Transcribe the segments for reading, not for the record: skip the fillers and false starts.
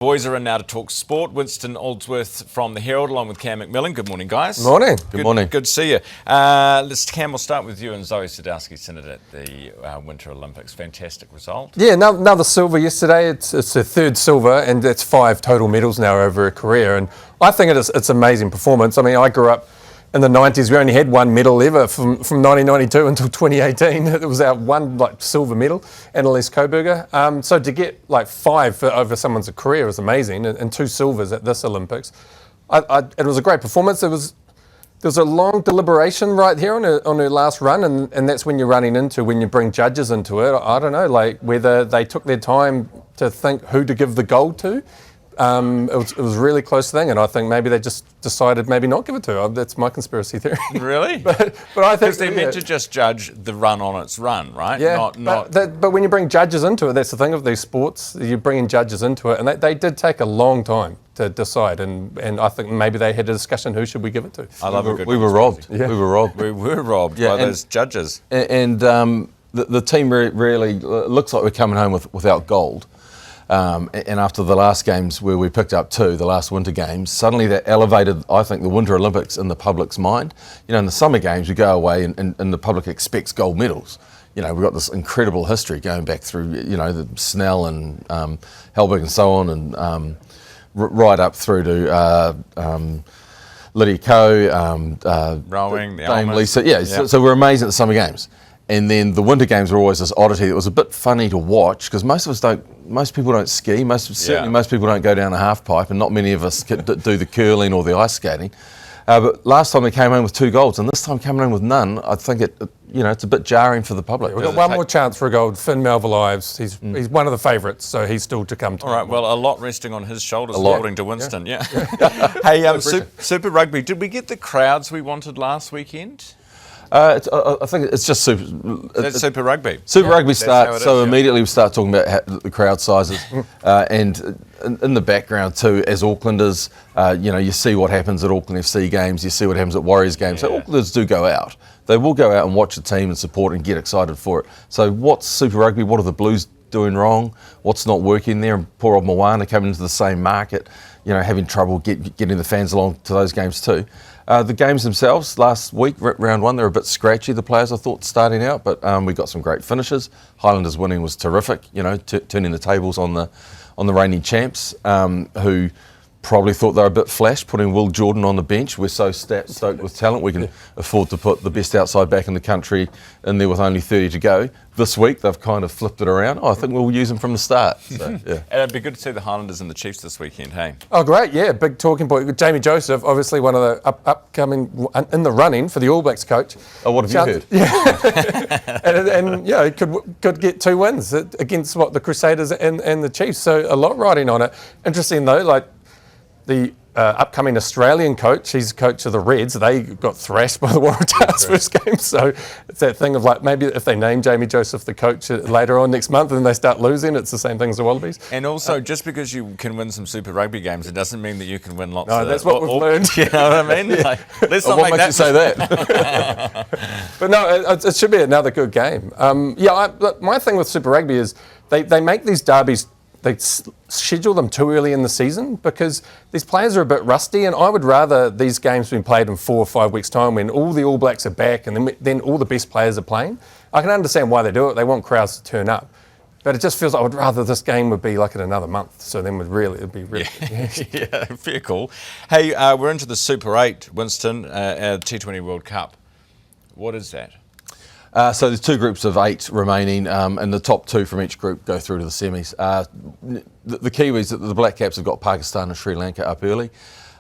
Boys are in now to talk sport. Winston, Aldworth from the Herald, along with Cam McMillan. Good morning, guys. Morning. Good morning. Good to see you. Cam, we'll start with you and Zoe Sadowski Synod at the Winter Olympics. Fantastic result. Yeah, another silver yesterday. It's her third silver, and it's 5 total medals now over her career. And I think it's an amazing performance. I mean, I grew up in the 90s. We only had one medal ever from 1992 until 2018. It was our one silver medal, Annalise Coburger. So to get 5 over someone's career is amazing, and 2 silvers at this Olympics. It was a great performance. There was a long deliberation right here on her last run, and that's when you're running into, when you bring judges into it, I don't know, whether they took their time to think who to give the gold to. It was a really close thing, and I think maybe they just decided maybe not give it to her. That's my conspiracy theory. Really? but I think because they're meant to just judge the run on its run, right? Yeah. But when you bring judges into it, that's the thing of these sports. You bring in judges into it, and they did take a long time to decide. And I think maybe they had a discussion: who should we give it to? I love a good. We were robbed. Yeah. We were robbed. We were robbed by those judges. And the team really looks like we're coming home without gold. And after the last games where we picked up 2, the last winter games, suddenly that elevated, I think, the Winter Olympics in the public's mind. You know, in the summer games, we go away and the public expects gold medals. You know, we've got this incredible history going back through, the Snell and Helbig and so on, and right up through to Lydia Ko, rowing, the Dame Almas. Lisa. Yeah. So we're amazing at the summer games. And then the winter games were always this oddity that was a bit funny to watch because most people don't ski. Most people don't go down a half pipe, and not many of us do the curling or the ice skating. But last time they came home with 2 golds, and this time coming home with none, I think it's a bit jarring for the public. We've got one more chance for a gold. Finn Melville-Ives, he's one of the favourites, so he's still to come. All right, well, a lot resting on his shoulders, according to Winston. Yeah. Hey, Super Rugby. Did we get the crowds we wanted last weekend? I think it's just Super. That's Super Rugby. Super Rugby starts, so is, immediately we start talking about the crowd sizes, and in the background too, as Aucklanders, you see what happens at Auckland FC games, you see what happens at Warriors games. So Aucklanders do go out. They will go out and watch the team and support and get excited for it. So what's Super Rugby? What are the Blues doing wrong? What's not working there? And poor old Moana coming into the same market, having trouble getting the fans along to those games too. The games themselves, last week, round 1, they were a bit scratchy, the players, I thought, starting out, but we got some great finishes. Highlanders winning was terrific, turning the tables on the reigning champs, who probably thought they were a bit flash, putting Will Jordan on the bench. We're so stoked with talent, we can afford to put the best outside back in the country in there with only 30 to go. This week, they've kind of flipped it around. I think we'll use them from the start. So, yeah. And it'd be good to see the Highlanders and the Chiefs this weekend, hey? Oh, great, yeah, big talking point. Jamie Joseph, obviously one of the upcoming, in the running for the All Blacks coach. Oh, what have you heard? Yeah, and he could get 2 wins against the Crusaders and the Chiefs, so a lot riding on it. Interesting though, the upcoming Australian coach, he's coach of the Reds. They got thrashed by the Waratahs first game, so it's that thing of maybe if they name Jamie Joseph the coach later on next month and they start losing, it's the same thing as the Wallabies. And also, just because you can win some Super Rugby games, it doesn't mean that you can win lots. No, that's what we've learned. You know what I mean? Let's not what make makes you say that? But no, it should be another good game. My thing with Super Rugby is they make these derbies. They schedule them too early in the season because these players are a bit rusty, and I would rather these games be played in 4 or 5 weeks' time when all the All Blacks are back and then all the best players are playing. I can understand why they do it. They want crowds to turn up. But it just feels like I would rather this game would be in another month. So then it'd be really yeah, fair call. Hey, we're into the Super 8, Winston, T20 World Cup. What is that? So there's 2 groups of 8 remaining, and the top 2 from each group go through to the semis. The Kiwis, the Black Caps, have got Pakistan and Sri Lanka up early,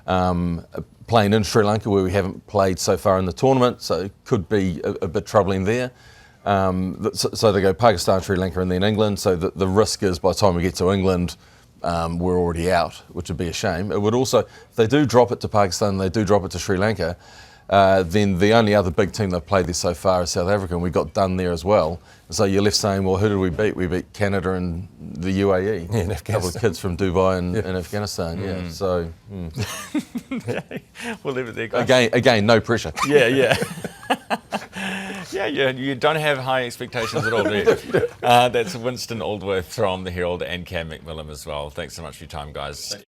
playing in Sri Lanka where we haven't played so far in the tournament, so it could be a bit troubling there. So they go Pakistan, Sri Lanka, and then England. So the risk is by the time we get to England, we're already out, which would be a shame. It would also, if they do drop it to Pakistan, they do drop it to Sri Lanka, then the only other big team they've played this so far is South Africa, and we got done there as well. So you're left saying, well, who did we beat? We beat Canada and the UAE. Yeah, and Afghanistan. A couple of kids from Dubai and Afghanistan, yeah. So, We'll leave it there, guys. Again, no pressure. Yeah. Yeah, you don't have high expectations at all, do you? That's Winston Aldworth from the Herald and Cam McMillan as well. Thanks so much for your time, guys.